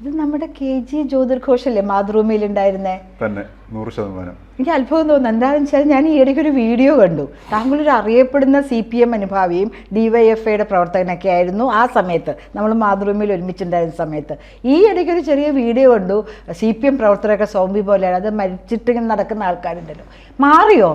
ഇത് നമ്മുടെ KG ജ്യോതിർ ഘോഷല്ലേ മാതൃഭൂമിയിൽ ഉണ്ടായിരുന്നേ തന്നെ 100%. എനിക്ക് അത്ഭുതം തോന്നുന്നു. എന്താണെന്ന് വെച്ചാൽ ഞാൻ ഈ ഇടയ്ക്ക് ഒരു വീഡിയോ കണ്ടു. താങ്കളൊരു അറിയപ്പെടുന്ന CPM അനുഭാവിയും DYFIയുടെ പ്രവർത്തകനൊക്കെ ആയിരുന്നു ആ സമയത്ത്, നമ്മൾ മാതൃഭൂമിയിൽ ഒരുമിച്ചുണ്ടായിരുന്ന സമയത്ത്. ഈ ഇടയ്ക്ക് ഒരു ചെറിയ വീഡിയോ കണ്ടു, CPM പ്രവർത്തകരൊക്കെ സോംബി പോലെയാണ്, അത് മരിച്ചിട്ട് നടക്കുന്ന ആൾക്കാരുണ്ടല്ലോ. മാറിയോ?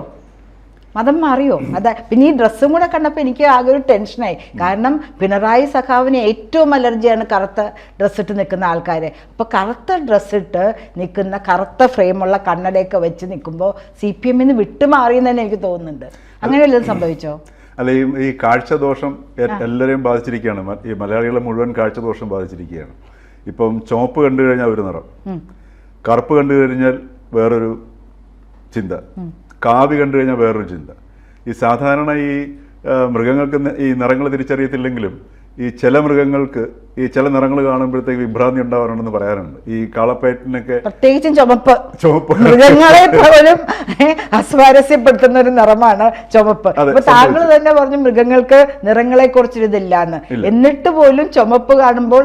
മതം മാറിയോ? അതാ പിന്നെ ഈ ഡ്രസ്സും കൂടെ കണ്ടപ്പോൾ എനിക്ക് ആകെ ഒരു ടെൻഷനായി. കാരണം പിണറായി സഖാവിന് ഏറ്റവും അലർജിയാണ് കറുത്ത ഡ്രസ്സിട്ട് നിൽക്കുന്ന ആൾക്കാർ. അപ്പോൾ കറുത്ത ഡ്രസ്സിട്ട് നിൽക്കുന്ന കറുത്ത ഫ്രെയിമുള്ള കണ്ണടയൊക്കെ വെച്ച് നിൽക്കുമ്പോൾ CPM വിട്ടുമാറിയെന്ന് തന്നെ എനിക്ക് തോന്നുന്നുണ്ട്. അങ്ങനെ വല്ലതും സംഭവിച്ചോ? അല്ല, ഈ കാഴ്ചദോഷം എല്ലാവരെയും ബാധിച്ചിരിക്കുകയാണ്. ഈ മലയാളികളെ മുഴുവൻ കാഴ്ചദോഷം ബാധിച്ചിരിക്കുകയാണ്. ഇപ്പം ചുവപ്പ് കണ്ടു കഴിഞ്ഞാൽ ഒരു നിറം, കറുപ്പ് കണ്ടു കഴിഞ്ഞാൽ വേറൊരു ചിന്ത, കാവി കണ്ടു കഴിഞ്ഞാൽ വേറൊരു ചിന്ത. ഈ സാധാരണ ഈ മൃഗങ്ങൾക്ക് ഈ നിറങ്ങൾ തിരിച്ചറിയത്തില്ലെങ്കിലും ഈ ചില മൃഗങ്ങൾക്ക് ഈ ചില നിറങ്ങൾ കാണുമ്പോഴത്തേക്ക് വിഭ്രാന്തി ഉണ്ടാവാറുണ്ടെന്ന് പറയാറുണ്ട്. ഈ കാളപ്പയറ്റിനൊക്കെ പ്രത്യേകിച്ചും ചുമപ്പ് മൃഗങ്ങളെ പോലും അസ്വാരസ്യപ്പെടുത്തുന്ന ഒരു നിറമാണ് ചുമപ്പ്. അപ്പൊ താങ്കൾ തന്നെ പറഞ്ഞു മൃഗങ്ങൾക്ക് നിറങ്ങളെ കുറിച്ചിതില്ലാന്ന്. എന്നിട്ട് പോലും ചുമപ്പ് കാണുമ്പോൾ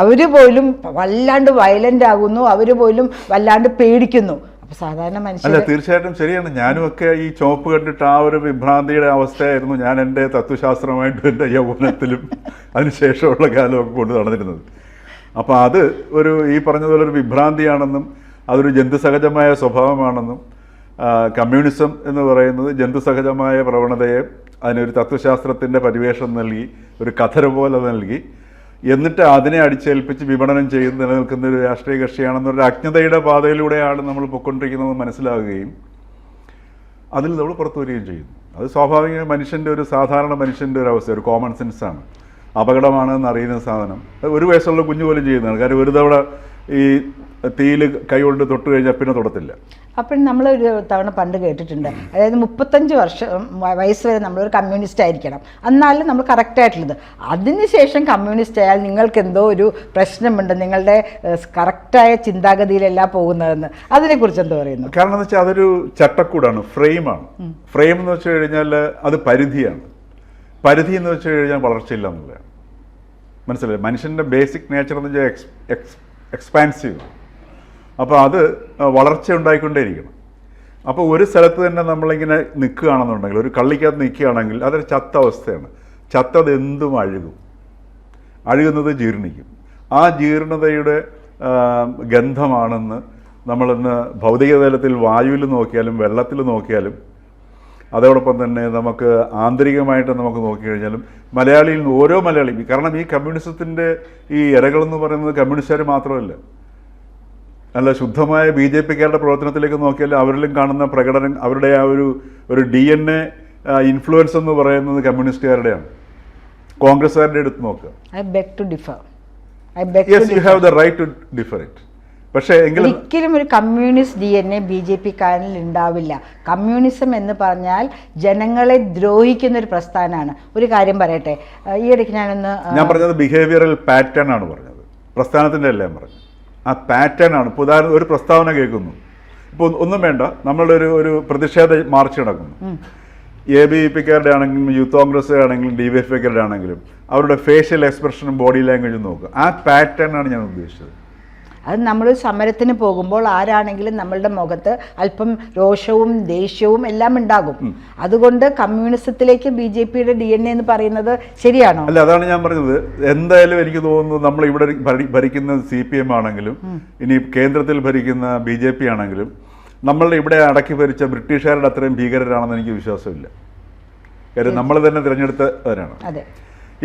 അവര് പോലും വല്ലാണ്ട് വയലന്റ് ആകുന്നു, അവര് പോലും വല്ലാണ്ട് പേടിക്കുന്നു. സാധാരണ മനുഷ്യർ അല്ല, തീർച്ചയായിട്ടും ശരിയാണ്. ഞാനും ഒക്കെ ഈ ചുവപ്പ് കണ്ടിട്ട് ആ ഒരു വിഭ്രാന്തിയുടെ അവസ്ഥയായിരുന്നു ഞാൻ എൻ്റെ തത്വശാസ്ത്രമായിട്ടും എൻ്റെ യൗവനത്തിലും അതിനുശേഷമുള്ള കാലമൊക്കെ കൊണ്ട് നടന്നിരുന്നത്. അപ്പോൾ അത് ഒരു ഈ പറഞ്ഞതുപോലെ ഒരു വിഭ്രാന്തിയാണെന്നും അതൊരു ജന്തുസഹജമായ സ്വഭാവമാണെന്നും കമ്മ്യൂണിസം എന്ന് പറയുന്നത് ജന്തുസഹജമായ പ്രവണതയെ അതിനൊരു തത്വശാസ്ത്രത്തിൻ്റെ പരിവേഷം നൽകി, ഒരു കഥ പോലെ നൽകി, എന്നിട്ട് അതിനെ അടിച്ചേൽപ്പിച്ച് വിപണനം ചെയ്ത് നിലനിൽക്കുന്ന ഒരു രാഷ്ട്രീയ കക്ഷിയാണെന്നൊരു അജ്ഞതയുടെ പാതയിലൂടെയാണ് നമ്മൾ പൊയ്ക്കൊണ്ടിരിക്കുന്നത് മനസ്സിലാവുകയും അതിൽ നമ്മൾ പുറത്തു വരികയും ചെയ്യുന്നു. അത് സ്വാഭാവിക മനുഷ്യൻ്റെ ഒരു സാധാരണ മനുഷ്യൻ്റെ ഒരു അവസ്ഥ, ഒരു കോമൺ സെൻസാണ്. അപകടമാണെന്ന് അറിയുന്ന സാധനം ഒരു വയസ്സുള്ള കുഞ്ഞു പോലും ചെയ്യുന്നതാണ്. കാര്യം ഒരു തവണ ഈ തീയിൽ കൈകൊണ്ട് തൊട്ട് കഴിഞ്ഞാൽ പിന്നെ തൊടത്തില്ല. അപ്പോൾ നമ്മളൊരു തവണ പണ്ട് കേട്ടിട്ടുണ്ട്, അതായത് 35 വയസ്സ് വരെ നമ്മളൊരു കമ്മ്യൂണിസ്റ്റ് ആയിരിക്കണം, എന്നാലും നമ്മൾ കറക്റ്റായിട്ടുള്ളത്. അതിനുശേഷം കമ്മ്യൂണിസ്റ്റ് ആയാൽ നിങ്ങൾക്ക് എന്തോ ഒരു പ്രശ്നമുണ്ട്, നിങ്ങളുടെ കറക്റ്റായ ചിന്താഗതിയിലല്ല പോകുന്നതെന്ന്. അതിനെക്കുറിച്ച് എന്താ പറയുന്നു? കാരണം എന്ന് വെച്ചാൽ അതൊരു ചട്ടക്കൂടാണ്, ഫ്രെയിമാണ്. ഫ്രെയിം എന്ന് വെച്ച് കഴിഞ്ഞാൽ അത് പരിധിയാണ്. പരിധി എന്ന് വെച്ച് കഴിഞ്ഞാൽ വളർച്ചയില്ല എന്നുള്ളതാണ്. മനസ്സിലായി? മനുഷ്യൻ്റെ ബേസിക് നേച്ചർ എന്ന് വെച്ചാൽ എക്സ്പാൻസീവ്. അപ്പോൾ അത് വളർച്ച ഉണ്ടായിക്കൊണ്ടേയിരിക്കണം. അപ്പോൾ ഒരു സ്ഥലത്ത് തന്നെ നമ്മളിങ്ങനെ നിൽക്കുകയാണെന്നുണ്ടെങ്കിൽ, ഒരു കള്ളിക്കകത്ത് നിൽക്കുകയാണെങ്കിൽ അതൊരു ചത്ത അവസ്ഥയാണ്. ചത്തത് എന്തും അഴുകും, അഴുകുന്നത് ജീർണിക്കും. ആ ജീർണതയുടെ ഗന്ധമാണെന്ന് നമ്മളിന്ന് ഭൗതിക തലത്തിൽ വായുവിൽ നോക്കിയാലും വെള്ളത്തിൽ നോക്കിയാലും അതോടൊപ്പം തന്നെ നമുക്ക് ആന്തരികമായിട്ട് നമുക്ക് നോക്കിക്കഴിഞ്ഞാലും മലയാളിയിൽ ഓരോ മലയാളിയും, കാരണം ഈ കമ്മ്യൂണിസത്തിൻ്റെ ഈ ഇരകളെന്ന് പറയുന്നത് കമ്മ്യൂണിസ്റ്റുകാർ മാത്രമല്ല, നല്ല ശുദ്ധമായ BJPക്കാരുടെ പ്രവർത്തനത്തിലേക്ക് നോക്കിയാൽ അവരിലും കാണുന്ന പ്രകടനം, അവരുടെ ആ ഒരു DNA ഇൻഫ്ലുവൻസ് എന്ന് പറയുന്നത് കമ്മ്യൂണിസ്റ്റുകാരുടെയാണ്. കോൺഗ്രസ്സുകാരുടെ എടുത്ത് നോക്കുക. Yes, you have the right to differ it. പക്ഷേ ഒരിക്കലും ഒരു കമ്മ്യൂണിസ്റ്റ് DNA BJPക്കാരനിൽ ഉണ്ടാവില്ല. കമ്മ്യൂണിസം എന്ന് പറഞ്ഞാൽ ജനങ്ങളെ ദ്രോഹിക്കുന്ന ഒരു പ്രസ്ഥാനമാണ്. ഒരു കാര്യം പറയട്ടെ, ഈ ഇടയ്ക്ക് ഞാൻ പറഞ്ഞത് ബിഹേവിയറൽ പാറ്റേൺ ആണ് പറഞ്ഞത്, പ്രസ്ഥാനത്തിൻ്റെ എല്ലാം പറഞ്ഞു. ആ പാറ്റേൺ ആണ്. ഇപ്പോൾ ഉദാഹരണം ഒരു പ്രസ്താവന കേൾക്കുന്നു, ഇപ്പോൾ ഒന്നും വേണ്ട, നമ്മളുടെ ഒരു പ്രതിഷേധ മാർച്ച് നടക്കുന്നു, ABVPക്കാരുടെ ആണെങ്കിലും യൂത്ത് കോൺഗ്രസ് ആണെങ്കിലും DYFIക്കാരുടെ ആണെങ്കിലും അവരുടെ ഫേഷ്യൽ എക്സ്പ്രഷനും ബോഡി ലാംഗ്വേജും നോക്കുക. ആ പാറ്റേൺ ആണ് ഞാൻ ഉദ്ദേശിച്ചത്. അത് നമ്മൾ സമരത്തിന് പോകുമ്പോൾ ആരാണെങ്കിലും നമ്മളുടെ മുഖത്ത് അല്പം രോഷവും ദേഷ്യവും എല്ലാം ഉണ്ടാകും. അതുകൊണ്ട് കമ്മ്യൂണിസത്തിലേക്ക് BJPയുടെ DNA എന്ന് പറയുന്നത് ശരിയാണോ? അല്ല, അതാണ് ഞാൻ പറഞ്ഞത്. എന്തായാലും എനിക്ക് തോന്നുന്നു നമ്മൾ ഇവിടെ ഭരിക്കുന്ന CPM ആണെങ്കിലും ഇനി കേന്ദ്രത്തിൽ ഭരിക്കുന്ന BJP ആണെങ്കിലും നമ്മളുടെ ഇവിടെ അടക്കി ഭരിച്ച ബ്രിട്ടീഷുകാരുടെ അത്രയും ഭീകരരാണെന്ന് എനിക്ക് വിശ്വാസമില്ല. കാര്യം നമ്മൾ തന്നെ തിരഞ്ഞെടുത്തവരാണ്.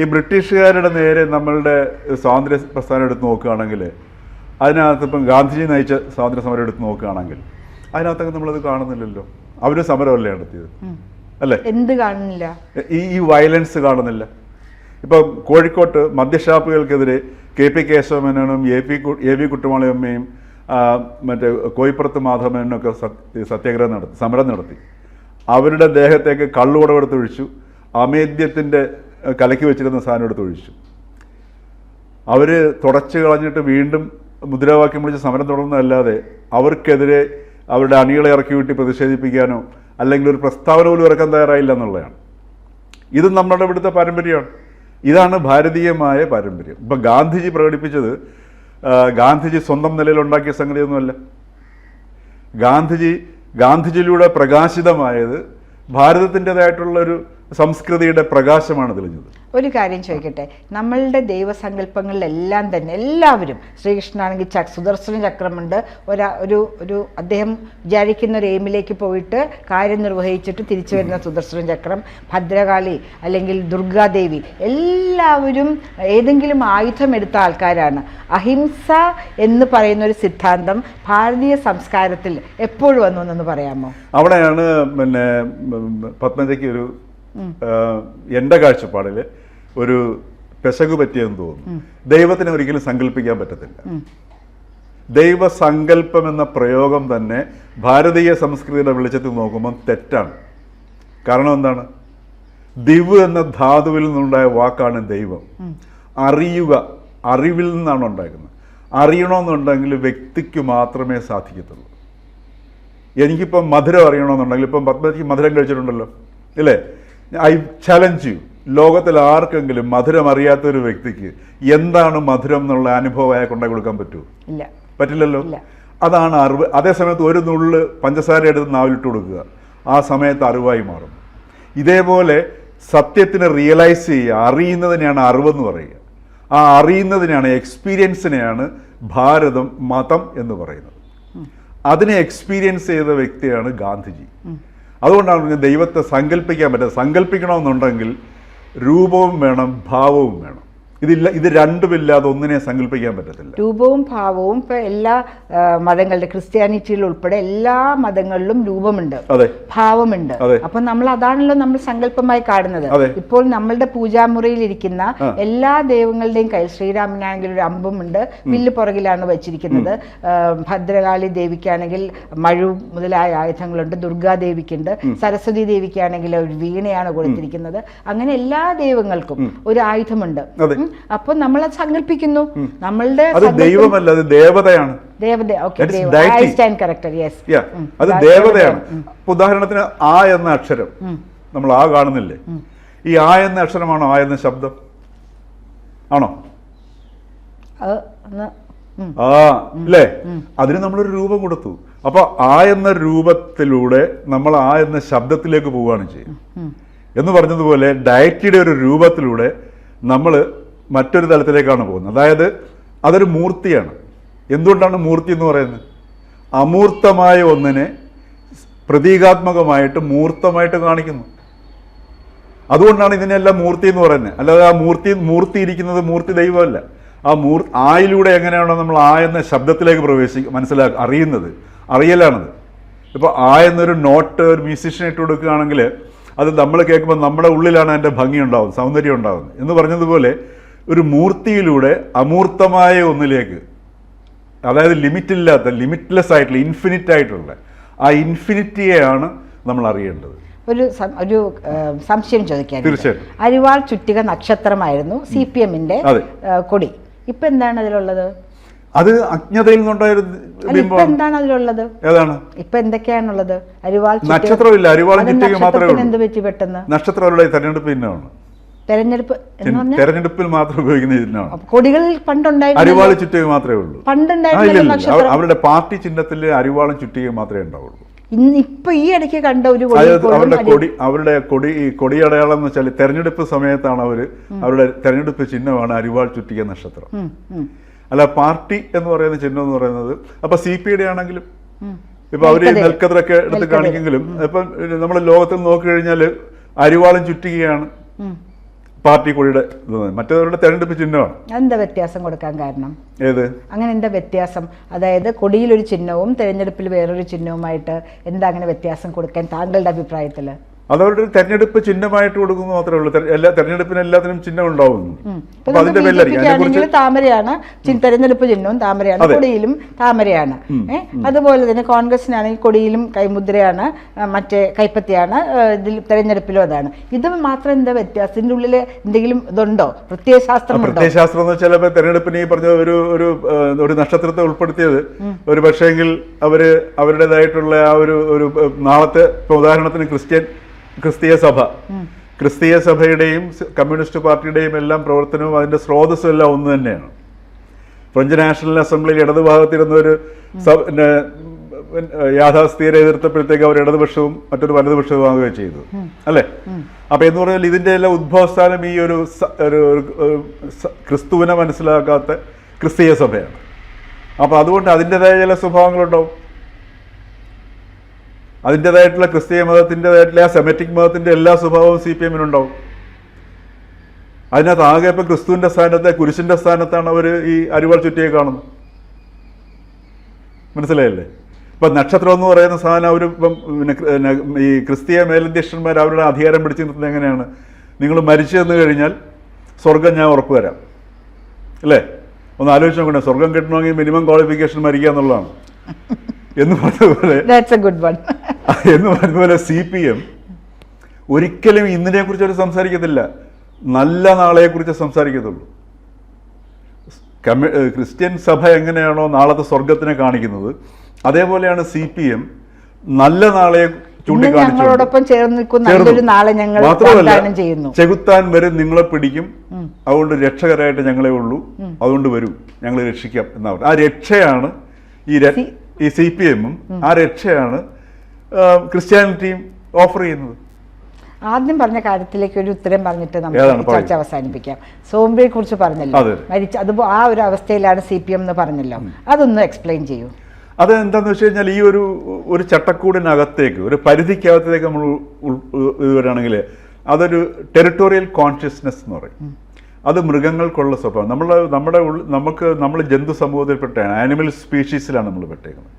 ഈ ബ്രിട്ടീഷുകാരുടെ നേരെ നമ്മളുടെ സ്വാതന്ത്ര്യ പ്രസ്ഥാനം എടുത്ത് നോക്കുകയാണെങ്കിൽ, അതിനകത്ത് ഇപ്പം ഗാന്ധിജി നയിച്ച സ്വാതന്ത്ര്യ സമരം എടുത്ത് നോക്കുകയാണെങ്കിൽ അതിനകത്തൊക്കെ നമ്മളത് കാണുന്നില്ലല്ലോ. അവർ സമരമല്ലേ നടത്തിയത്, അല്ലേ? എന്ത് കാണുന്നില്ല? ഈ വയലൻസ് കാണുന്നില്ല. ഇപ്പം കോഴിക്കോട്ട് മദ്യഷാപ്പുകൾക്കെതിരെ KP കേശവമേനോനും AV കുട്ടുമാളിയമ്മയും മറ്റേ കോയിപ്പുറത്ത് മാധവമേനൊക്കെ സത്യാഗ്രഹം നടത്തി, സമരം നടത്തി. അവരുടെ ദേഹത്തേക്ക് കള്ളുകുടമെടുത്തൊഴിച്ചു, അമേദ്യത്തിൻ്റെ കലക്കി വെച്ചിരുന്ന സാധനം എടുത്തൊഴിച്ചു. അവർ തുടച്ചു കളഞ്ഞിട്ട് വീണ്ടും മുദ്രാവാക്യം വിളിച്ച് സമരം തുടർന്നതല്ലാതെ അവർക്കെതിരെ അവരുടെ അണികളെ ഇറക്കി വിട്ട് പ്രതിഷേധിപ്പിക്കാനോ അല്ലെങ്കിൽ ഒരു പ്രസ്താവന പോലും ഇറക്കാൻ തയ്യാറായില്ല എന്നുള്ളതാണ്. ഇത് നമ്മുടെ ഇവിടുത്തെ പാരമ്പര്യമാണ്. ഇതാണ് ഭാരതീയമായ പാരമ്പര്യം. ഇപ്പം ഗാന്ധിജി പ്രകടിപ്പിച്ചത് ഗാന്ധിജി സ്വന്തം നിലയിൽ ഉണ്ടാക്കിയ സംഗതിയൊന്നുമല്ല. ഗാന്ധിജിയിലൂടെ പ്രകാശിതമായത് ഭാരതത്തിൻ്റെതായിട്ടുള്ളൊരു സംസ്കൃതിയുടെ പ്രകാശമാണ് തെളിഞ്ഞത്. ഒരു കാര്യം ചോദിക്കട്ടെ, നമ്മളുടെ ദൈവസങ്കല്പങ്ങളിലെല്ലാം തന്നെ എല്ലാവരും, ശ്രീകൃഷ്ണനാണെങ്കിൽ സുദർശന ചക്രമുണ്ട്, ഒരു അദ്ദേഹം വിചാരിക്കുന്ന ഒരു എയിമിലേക്ക് പോയിട്ട് കാര്യം നിർവഹിച്ചിട്ട് തിരിച്ചു വരുന്ന സുദർശന ചക്രം, ഭദ്രകാളി അല്ലെങ്കിൽ ദുർഗാദേവി, എല്ലാവരും ഏതെങ്കിലും ആയുധം എടുത്ത ആൾക്കാരാണ്. അഹിംസ എന്ന് പറയുന്ന ഒരു സിദ്ധാന്തം ഭാരതീയ സംസ്കാരത്തിൽ എപ്പോഴും വന്നു എന്നൊന്ന് പറയാമോ? അവിടെയാണ് പിന്നെ പത്മജയ്ക്ക് ഒരു എൻ്റെ കാഴ്ചപ്പാടിൽ ഒരു പെശക് പറ്റിയെന്ന് തോന്നുന്നു. ദൈവത്തിനെ ഒരിക്കലും സങ്കല്പിക്കാൻ പറ്റത്തില്ല. ദൈവസങ്കല്പം എന്ന പ്രയോഗം തന്നെ ഭാരതീയ സംസ്കൃതിയുടെ വെളിച്ചത്തിൽ നോക്കുമ്പോൾ തെറ്റാണ്. കാരണം എന്താണ്? ദിവ് എന്ന ധാതുവിൽ നിന്നുണ്ടായ വാക്കാണ് ദൈവം. അറിയുക, അറിവിൽ നിന്നാണ് ഉണ്ടാക്കുന്നത്. അറിയണമെന്നുണ്ടെങ്കിൽ വ്യക്തിക്ക് മാത്രമേ സാധിക്കത്തുള്ളൂ. എനിക്കിപ്പം മധുരം അറിയണമെന്നുണ്ടെങ്കിൽ, ഇപ്പം പത്മജിക്ക് മധുരം കഴിച്ചിട്ടുണ്ടല്ലോ ഇല്ലേ? ഐ ചലഞ്ച് യു, ലോകത്തിൽ ആർക്കെങ്കിലും മധുരം അറിയാത്തൊരു വ്യക്തിക്ക് എന്താണ് മധുരം എന്നുള്ള അനുഭവം അയാൾ കൊണ്ടു കൊടുക്കാൻ പറ്റുമോ? ഇല്ല, പറ്റില്ലല്ലോ. അതാണ് അറിവ്. അതേസമയത്ത് ഒരു നുള്ള് പഞ്ചസാര എടുത്ത് നാവിലിട്ട് കൊടുക്കുക, ആ സമയത്ത് അറിവായി മാറും. ഇതേപോലെ സത്യത്തിനെ റിയലൈസ് ചെയ്യുക, അറിയുന്നതിനെയാണ് അറിവെന്ന് പറയുക. ആ അറിയുന്നതിനെയാണ്, എക്സ്പീരിയൻസിനെയാണ് ഭാരതം മതം എന്ന് പറയുന്നത്. അതിനെ എക്സ്പീരിയൻസ് ചെയ്ത വ്യക്തിയാണ് ഗാന്ധിജി. അതുകൊണ്ടാണ് ദൈവത്തെ സങ്കല്പിക്കാൻ പറ്റുന്നത്. സങ്കല്പിക്കണമെന്നുണ്ടെങ്കിൽ രൂപവും വേണം, ഭാവവും വേണം. ഇത് രണ്ടുമില്ലാതെ ഒന്നിനെ സങ്കല്പിക്കാൻ പറ്റത്തില്ല. രൂപവും ഭാവവും ഇപ്പൊ എല്ലാ മതങ്ങളുടെ, ക്രിസ്ത്യാനിറ്റിയിൽ ഉൾപ്പെടെ എല്ലാ മതങ്ങളിലും രൂപമുണ്ട്, ഭാവമുണ്ട്. അപ്പൊ നമ്മൾ അതാണല്ലോ നമ്മൾ സങ്കല്പമായി കാണുന്നത്. ഇപ്പോൾ നമ്മളുടെ പൂജാമുറിയിൽ ഇരിക്കുന്ന എല്ലാ ദൈവങ്ങളുടെയും കയ്യിൽ, ശ്രീരാമനാണെങ്കിൽ ഒരു അമ്പുമുണ്ട്, വില്ല് പുറകിലാണ് വെച്ചിരിക്കുന്നത്. ഭദ്രകാളി ദേവിക്കാണെങ്കിൽ മഴു മുതലായ ആയുധങ്ങളുണ്ട്, ദുർഗാദേവിക്കുണ്ട്, സരസ്വതി ദേവിക്കാണെങ്കിൽ ഒരു വീണയാണ് കൊടുത്തിരിക്കുന്നത്. അങ്ങനെ എല്ലാ ദൈവങ്ങൾക്കും ഒരു ആയുധമുണ്ട്. അപ്പൊ നമ്മൾ സങ്കല്പിക്കുന്നു, നമ്മളുടെ ദൈവമല്ല, അത് ദേവതയാണ്. അത് ദേവതയാണ്. ഉദാഹരണത്തിന് ആ എന്ന അക്ഷരം, നമ്മൾ ആ കാണുന്നില്ലേ? ഈ ആ എന്ന അക്ഷരമാണോ ആ എന്ന ശബ്ദം? ആണോ? ആ അല്ലേ? അതിന് നമ്മളൊരു രൂപം കൊടുത്തു. അപ്പൊ ആ എന്ന രൂപത്തിലൂടെ നമ്മൾ ആ എന്ന ശബ്ദത്തിലേക്ക് പോവുകയാണ് ചെയ്യും. എന്ന് പറഞ്ഞതുപോലെ ഡയറ്റിയുടെ ഒരു രൂപത്തിലൂടെ നമ്മൾ മറ്റൊരു തലത്തിലേക്കാണ് പോകുന്നത്. അതായത് അതൊരു മൂർത്തിയാണ്. എന്തുകൊണ്ടാണ് മൂർത്തി എന്ന് പറയുന്നത്? അമൂർത്തമായ ഒന്നിനെ പ്രതീകാത്മകമായിട്ട് മൂർത്തമായിട്ട് കാണിക്കുന്നു. അതുകൊണ്ടാണ് ഇതിനെല്ലാം മൂർത്തി എന്ന് പറയുന്നത്. അല്ലാതെ ആ മൂർത്തി ഇരിക്കുന്നത് മൂർത്തി ദൈവമല്ല. ആ ആയിലൂടെ എങ്ങനെയാണോ നമ്മൾ ആ എന്ന ശബ്ദത്തിലേക്ക് അറിയുന്നത്, അറിയലാണത്. ഇപ്പോൾ ആ എന്നൊരു നോട്ട് ഒരു മ്യൂസീഷ്യൻ ഇട്ട് കൊടുക്കുകയാണെങ്കിൽ അത് നമ്മൾ കേൾക്കുമ്പോൾ നമ്മുടെ ഉള്ളിലാണ് അതിൻ്റെ ഭംഗി ഉണ്ടാവും, സൗന്ദര്യം ഉണ്ടാവുന്നത്. എന്ന് പറഞ്ഞതുപോലെ ഒരു മൂർത്തിയിലൂടെ അമൂർത്തമായ ഒന്നിലേക്ക്, അതായത് ലിമിറ്റ്ലെസ് ആയിട്ടുള്ള, ഇൻഫിനിറ്റ് ആയിട്ടുള്ള ആ ഇൻഫിനിറ്റിയെയാണ് നമ്മൾ അറിയേണ്ടത്. ഒരു സംശയം ചോദിക്കാൻ, തീർച്ചയായിട്ടും അരിവാൾ ചുറ്റിക നക്ഷത്രമായിരുന്നു CPM-ന്റെ കൊടി. ഇപ്പൊ എന്താണ് അതിലുള്ളത്? അത് അജ്ഞതയിൽ നിന്നുണ്ടായിരുന്നു. എന്താണ് അതിലുള്ളത്? ഏതാണ്? ഇപ്പൊ എന്തൊക്കെയാണുള്ളത്? അരിവാൾ നക്ഷത്രമില്ല, അരിവാൾ ചുറ്റിക മാത്രമേ ഉള്ളൂ. എന്ത് പറ്റി പെട്ടെന്ന്? നക്ഷത്രമുള്ള തെരഞ്ഞെടുപ്പ് ചിഹ്നമാണ്. തെരഞ്ഞെടുപ്പിൽ മാത്രം ഉപയോഗിക്കുന്ന ചിഹ്നമാണ്. കൊടികൾ പണ്ടുണ്ടായിരുന്നു, അരിവാൾ ചുറ്റിക മാത്രമേ ഉള്ളൂ. പണ്ടുണ്ടായിരുന്നു അവരുടെ പാർട്ടി ചിഹ്നത്തിൽ അരിവാളും ചുറ്റിക മാത്രമേ ഉണ്ടാവുള്ളൂ. ഇപ്പൊ ഈ ഇടയ്ക്ക് കണ്ട ഒരു അവരുടെ കൊടിയടയാളം എന്ന് വെച്ചാൽ തെരഞ്ഞെടുപ്പ് സമയത്താണ് അവരുടെ തെരഞ്ഞെടുപ്പ് ചിഹ്നമാണ് അരിവാൾ ചുറ്റിക നക്ഷത്രം. അല്ല, പാർട്ടി എന്ന് പറയുന്ന ചിഹ്നം എന്ന് പറയുന്നത് അപ്പൊ CPD ആണെങ്കിലും ഇപ്പൊ അവര് നെൽക്കതിരൊക്കെ എടുത്ത് കാണിക്കെങ്കിലും ഇപ്പൊ നമ്മൾ ലോകത്തിൽ നോക്കിക്കഴിഞ്ഞാൽ അരിവാളും ചുറ്റികയാണ് പാർട്ടി കൊടിയുടെ. മറ്റവരുടെ തെരഞ്ഞെടുപ്പ് ചിഹ്നമാണ്. എന്താ വ്യത്യാസം കൊടുക്കാൻ കാരണം? ഏത്? അങ്ങനെ എന്താ വ്യത്യാസം? അതായത് കൊടിയിലൊരു ചിഹ്നവും തെരഞ്ഞെടുപ്പിൽ വേറൊരു ചിഹ്നവുമായിട്ട് എന്താ അങ്ങനെ വ്യത്യാസം കൊടുക്കാൻ താങ്കളുടെ അഭിപ്രായത്തിൽ? അതവരുടെ തെരഞ്ഞെടുപ്പ് ചിഹ്നമായിട്ട് കൊടുക്കുന്നു മാത്രമേ ഉള്ളൂ. തെരഞ്ഞെടുപ്പിന് എല്ലാത്തിനും ചിഹ്നം ഉണ്ടാവുന്നു. താമരയാണ് തെരഞ്ഞെടുപ്പ് ചിഹ്നവും, താമരയാണ് കൊടിയിലും താമരയാണ്. അതുപോലെ തന്നെ കോൺഗ്രസിനാണെങ്കിൽ കൊടിയിലും കൈമുദ്രയാണ്, മറ്റേ കൈപ്പത്തിയാണ്, ഇതിൽ തെരഞ്ഞെടുപ്പിലും അതാണ്. ഇത് മാത്രം എന്താ വ്യത്യാസം? ഇതിൻ്റെ ഉള്ളിൽ എന്തെങ്കിലും ഇതുണ്ടോ? പ്രത്യയശാസ്ത്രം എന്ന് വെച്ചാൽ തെരഞ്ഞെടുപ്പിന് ഈ പറഞ്ഞ ഒരു നക്ഷത്രത്തെ ഉൾപ്പെടുത്തിയത് ഒരു പക്ഷേങ്കിൽ അവരുടേതായിട്ടുള്ള ആ ഒരു നാളത്തെ ഉദാഹരണത്തിന് ക്രിസ്തീയ സഭയുടെയും കമ്മ്യൂണിസ്റ്റ് പാർട്ടിയുടെയും എല്ലാം പ്രവർത്തനവും അതിന്റെ സ്രോതസ്സും എല്ലാം ഒന്ന് തന്നെയാണ്. ഫ്രഞ്ച് നാഷണൽ അസംബ്ലിയിൽ ഇടതുഭാഗത്തിരുന്ന ഒരു യാഥാസ്ഥിതിയെ എതിർത്തപ്പോഴത്തേക്ക് അവർ ഇടതുപക്ഷവും മറ്റൊരു വലതുപക്ഷവും ആവുകയും ചെയ്തു അല്ലേ? അപ്പൊ എന്ന് പറഞ്ഞാൽ ഇതിന്റെ എല്ലാം ഉദ്ഭവസ്ഥാനം ഈ ഒരു ക്രിസ്തുവിനെ മനസ്സിലാക്കാത്ത ക്രിസ്തീയ സഭയാണ്. അപ്പൊ അതുകൊണ്ട് അതിൻ്റെതായ ചില സ്വഭാവങ്ങളുണ്ടാവും. അതിൻ്റെതായിട്ടുള്ള ക്രിസ്തീയ മതത്തിൻ്റെതായിട്ടുള്ള ആ സെമറ്റിക് മതത്തിന്റെ എല്ലാ സ്വഭാവവും CPM ഉണ്ടാവും. അതിനകത്ത് ആകെ ഇപ്പം ക്രിസ്തുവിന്റെ സ്ഥാനത്തെ കുരിശിന്റെ സ്ഥാനത്താണ് അവർ ഈ അരിവാൾ ചുറ്റിയെ കാണുന്നത്. മനസ്സിലായില്ലേ? ഇപ്പം നക്ഷത്രം എന്ന് പറയുന്ന സാധനം അവർ ഇപ്പം ഈ ക്രിസ്തീയ മേലധ്യക്ഷന്മാർ അവരുടെ അധികാരം പിടിച്ചു നിർത്തുന്നത് എങ്ങനെയാണ്? നിങ്ങൾ മരിച്ചു എന്ന് കഴിഞ്ഞാൽ സ്വർഗം ഞാൻ ഉറപ്പ് തരാം, അല്ലേ? ഒന്ന് ആലോചിച്ച് നോക്കണേ, സ്വർഗം കിട്ടണമെങ്കിൽ മിനിമം ക്വാളിഫിക്കേഷൻ മരിക്കുക എന്നുള്ളതാണ്. എന്ന് പറഞ്ഞതുപോലെ CPM ഒരിക്കലും ഇന്നിനെ കുറിച്ച് അവർ സംസാരിക്കത്തില്ല, നല്ല നാളെക്കുറിച്ച് സംസാരിക്കത്തുള്ളൂ. ക്രിസ്ത്യൻ സഭ എങ്ങനെയാണോ നാളത്തെ സ്വർഗത്തിനെ കാണിക്കുന്നത്, അതേപോലെയാണ് CPM നല്ല നാളെ മാത്രമല്ല ചെകുത്താൻ വരും നിങ്ങളെ പിടിക്കും, അതുകൊണ്ട് രക്ഷകരായിട്ട് ഞങ്ങളെ ഉള്ളൂ, അതുകൊണ്ട് വരൂ ഞങ്ങൾ രക്ഷിക്കാം എന്നാണ്. ആ രക്ഷയാണ് ഈ CPM-ഉം ആ രക്ഷയാണ് ക്രിസ്ത്യാനിറ്റിയും ഓഫർ ചെയ്യുന്നത്. ആദ്യം പറഞ്ഞ കാര്യത്തിലേക്ക് ഒരു ഉത്തരം പറഞ്ഞിട്ട് നമുക്ക് ചർച്ച അവസാനിപ്പിക്കാം. സോംബിയെ കുറിച്ച് പറഞ്ഞല്ലോ, അത് ആ ഒരു അവസ്ഥയിലാണ് CPM എന്ന് പറഞ്ഞല്ലോ, അതൊന്ന് എക്സ്പ്ലെയിൻ ചെയ്യൂ. അത് എന്താണെന്ന് വെച്ച് കഴിഞ്ഞാൽ ഈ ഒരു ചട്ടക്കൂടിനകത്തേക്ക് ഒരു പരിധിക്കകത്തേക്ക് നമ്മൾ വരികയാണെങ്കിൽ അതൊരു ടെറിട്ടോറിയൽ കോൺഷ്യസ്നെസ് എന്ന് പറയും. അത് മൃഗങ്ങൾക്കുള്ള സ്വഭാവം. നമ്മൾ ജന്തു സമൂഹത്തിൽപ്പെട്ടാണ്, ആനിമൽ സ്പീഷീസിലാണ് നമ്മൾ പെട്ടേക്കുന്നത്.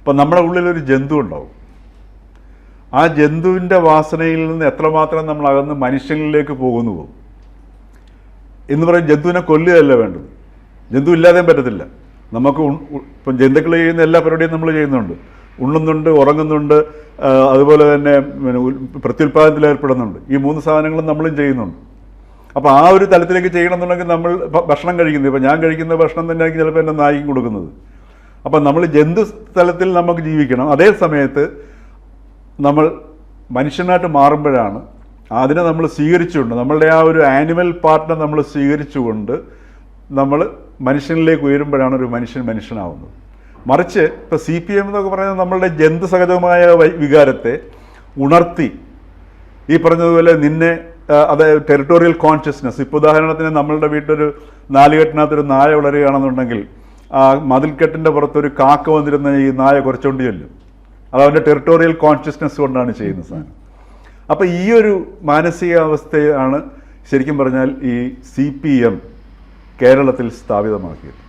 അപ്പം നമ്മുടെ ഉള്ളിലൊരു ജന്തു ഉണ്ടാവും. ആ ജന്തുവിൻ്റെ വാസനയിൽ നിന്ന് എത്രമാത്രം നമ്മൾ അകന്ന് മനുഷ്യനിലേക്ക് പോകുന്നു എന്ന് പറയും. ജന്തുവിനെ കൊല്ലുകയല്ല വേണ്ടത്, ജന്തു ഇല്ലാതെയും പറ്റത്തില്ല. നമുക്ക് ഇപ്പം ജന്തുക്കൾ ചെയ്യുന്ന എല്ലാ പരിപാടിയും നമ്മൾ ചെയ്യുന്നുണ്ട്, ഉണ്ണുന്നുണ്ട്, ഉറങ്ങുന്നുണ്ട്, അതുപോലെ തന്നെ പ്രത്യുൽപാദനത്തിൽ ഏർപ്പെടുന്നുണ്ട്. ഈ 3 സാധനങ്ങളും നമ്മളും ചെയ്യുന്നുണ്ട്. അപ്പോൾ ആ ഒരു തലത്തിലേക്ക് ചെയ്യണമെന്നുണ്ടെങ്കിൽ നമ്മൾ ഭക്ഷണം കഴിക്കുന്നത്, ഇപ്പം ഞാൻ കഴിക്കുന്ന ഭക്ഷണം തന്നെയായിരിക്കും ചിലപ്പോൾ എൻ്റെ നായിക്കും കൊടുക്കുന്നത്. അപ്പം നമ്മൾ ജന്തു തലത്തിൽ നമുക്ക് ജീവിക്കണം. അതേ സമയത്ത് നമ്മൾ മനുഷ്യനായിട്ട് മാറുമ്പോഴാണ് അതിനെ നമ്മൾ സ്വീകരിച്ചുകൊണ്ട്, നമ്മളുടെ ആ ഒരു ആനിമൽ പാർട്ടിനെ നമ്മൾ സ്വീകരിച്ചുകൊണ്ട് നമ്മൾ മനുഷ്യനിലേക്ക് ഉയരുമ്പോഴാണ് ഒരു മനുഷ്യനാവുന്നത്. മറിച്ച് ഇപ്പോൾ CPM എന്നൊക്കെ പറയുന്നത് നമ്മളുടെ ജന്തു സഹജമായ വികാരത്തെ ഉണർത്തി ഈ പറഞ്ഞതുപോലെ നിന്നെ, അതായത് ടെറിട്ടോറിയൽ കോൺഷ്യസ്നെസ്. ഇപ്പോൾ ഉദാഹരണത്തിന് നമ്മളുടെ വീട്ടിലൊരു 4 കെട്ടിനകത്തൊരു നായ വളരുകയാണെന്നുണ്ടെങ്കിൽ ആ മതിൽക്കെട്ടിൻ്റെ പുറത്തൊരു കാക്ക വന്നിരുന്ന ഈ നായ കുറച്ചുകൊണ്ട് ചെല്ലും. അത് അവൻ്റെ ടെറിട്ടോറിയൽ കോൺഷ്യസ്നെസ് കൊണ്ടാണ് ചെയ്യുന്ന സാധനം. അപ്പോൾ ഈ ഒരു മാനസികാവസ്ഥയാണ് ശരിക്കും പറഞ്ഞാൽ ഈ CPM കേരളത്തിൽ സ്ഥാപിതമാക്കിയത്.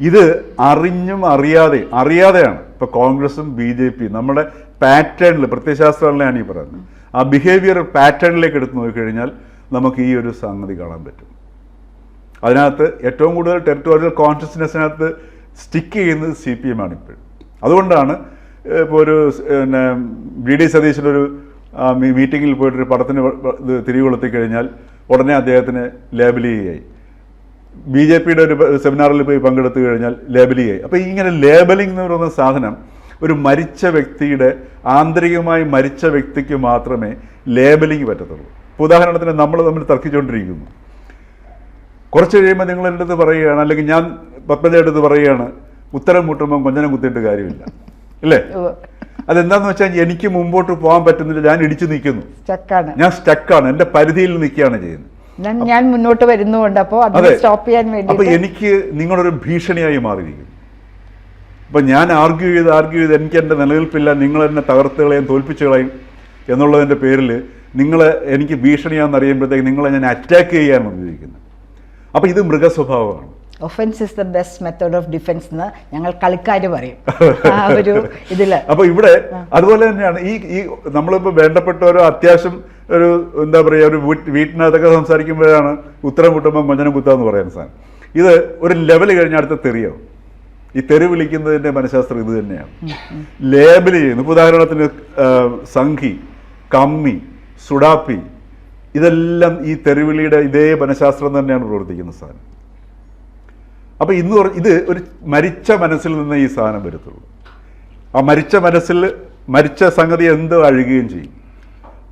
ഇത് അറിഞ്ഞും അറിയാതെയാണ് ഇപ്പോൾ കോൺഗ്രസും BJP നമ്മുടെ പാറ്റേണിൽ, പ്രത്യയശാസ്ത്രങ്ങളിലാണ് ഈ പറയുന്നത്, ആ ബിഹേവിയർ പാറ്റേണിലേക്ക് എടുത്ത് നോക്കിക്കഴിഞ്ഞാൽ നമുക്ക് ഈ ഒരു സംഗതി കാണാൻ പറ്റും. അതിനകത്ത് ഏറ്റവും കൂടുതൽ ടെറിട്ടോറിയൽ കോൺഷ്യസ്നെസ്സിനകത്ത് സ്റ്റിക്ക് ചെയ്യുന്നത് CPM ആണ് ഇപ്പോഴും. അതുകൊണ്ടാണ് ഇപ്പോൾ ഒരു VD സതീശനൊരു മീറ്റിങ്ങിൽ പോയിട്ടൊരു പടത്തിന് തിരികൊളുത്തി കഴിഞ്ഞാൽ ഉടനെ അദ്ദേഹത്തിന് ലേബൽ ചെയ്യുകയായി. BJPയുടെ ഒരു സെമിനാറിൽ പോയി പങ്കെടുത്തു കഴിഞ്ഞാൽ ലേബൽ ചെയ്യുകയായി. അപ്പോൾ ഇങ്ങനെ ലേബലിംഗ് എന്ന് പറയുന്ന സാധനം ഒരു മരിച്ച വ്യക്തിയുടെ, ആന്തരികമായി മരിച്ച വ്യക്തിക്ക് മാത്രമേ ലേബലിംഗ് പറ്റത്തുള്ളൂ. ഇപ്പോൾ ഉദാഹരണത്തിന് നമ്മൾ തമ്മിൽ തർക്കിച്ചുകൊണ്ടിരിക്കുന്നു, കുറച്ച് കഴിയുമ്പോൾ നിങ്ങൾ എൻ്റെ അടുത്ത് പറയുകയാണ്, അല്ലെങ്കിൽ ഞാൻ പത്മജയുടെ അടുത്ത് പറയുകയാണ്, ഉത്തരം മുട്ടുമ്പോൾ കൊഞ്ഞനം കുത്തിയിട്ട് കാര്യമില്ല, അല്ലേ? അതെന്താന്ന് വെച്ചാൽ എനിക്ക് മുമ്പോട്ട് പോകാൻ പറ്റുന്നില്ല, ഞാൻ ഇടിച്ചു നിൽക്കുന്നു, ഞാൻ സ്റ്റക്കാണ്, എൻ്റെ പരിധിയിൽ നിൽക്കുകയാണ് ചെയ്യുന്നത്. ഞാൻ മുന്നോട്ട് വരുന്നുണ്ട്. അപ്പോൾ സ്റ്റോപ്പ് ചെയ്യാൻ വേണ്ടി അപ്പോൾ എനിക്ക് നിങ്ങളൊരു ഭീഷണിയായി മാറിയിരിക്കും. അപ്പം ഞാൻ ആർഗ്യൂ ചെയ്ത് എനിക്ക് എൻ്റെ നിലനിൽപ്പില്ല, നിങ്ങൾ എന്നെ തകർത്ത് കളയും, തോൽപ്പിച്ച് കളയും എന്നുള്ളതിൻ്റെ പേരിൽ എനിക്ക് ഭീഷണിയാണെന്ന് അറിയുമ്പോഴത്തേക്ക് നിങ്ങളെ ഞാൻ അറ്റാക്ക് ചെയ്യാനാണ് ഉപയോഗിക്കുന്നത്. അപ്പോൾ ഇത് മൃഗസ്വഭാവമാണ്. Offence is the best method of defence എന്ന് ഞങ്ങൾ കളിക്കാർ പറയും ആ ഒരു ഇതില്. അപ്പോൾ ഇവിടെ അതുപോലെ തന്നെയാണ് ഈ നമ്മളിപ്പോൾ വേണ്ടപ്പെട്ടവരോ അത്യാവശ്യം ഒരു എന്താ പറയുക, ഒരു വീട്ടിനകത്തൊക്കെ സംസാരിക്കുമ്പോഴാണ് ഉത്തരം മുട്ടുമ്പോൾ കൊഞ്ഞനം കുത്താന്ന് പറയുന്ന സാധനം. ഇത് ഒരു ലെവൽ കഴിഞ്ഞ അടുത്ത തെറിയാവും. ഈ തെറി വിളിക്കുന്നതിൻ്റെ മനഃശാസ്ത്രം ഇത് തന്നെയാണ്. ലേബൽ ചെയ്യുന്നു. ഇപ്പോൾ ഉദാഹരണത്തിന് സംഘി, കമ്മി, സുഡാപ്പി, ഇതെല്ലാം ഈ തെറിവിളിയുടെ ഇതേ മനഃശാസ്ത്രം തന്നെയാണ് പ്രവർത്തിക്കുന്ന സാധനം. അപ്പോൾ ഇത് ഒരു മരിച്ച മനസ്സിൽ നിന്ന് ഈ സാധനം വരത്തുള്ളൂ. ആ മരിച്ച മനസ്സിൽ മരിച്ച സംഗതി എന്ത് അഴുകുകയും ചെയ്യും.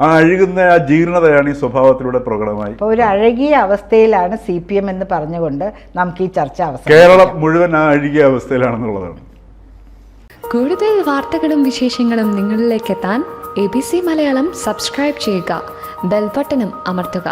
ആ അഴുകുന്ന ആ ജീർണതയാണ് ഈ സ്വഭാവത്തിലൂടെ പ്രകടമായി. അപ്പോൾ ഒരു അഴകിയ അവസ്ഥയിലാണ് CPM എന്ന് പറഞ്ഞുകൊണ്ട് നമുക്ക് ഈ ചർച്ച അവസാനിപ്പിക്കാം. കേരളം മുഴുവൻ ആ അഴുകിയ അവസ്ഥയിലാണെന്നുള്ളതാണ്. കൂടുതൽ വാർത്തകളും വിശേഷങ്ങളും നിങ്ങളിലേക്ക് എത്താൻ ABC മലയാളം സബ്സ്ക്രൈബ് ചെയ്യുക, ബെൽ ബട്ടണും അമർത്തുക.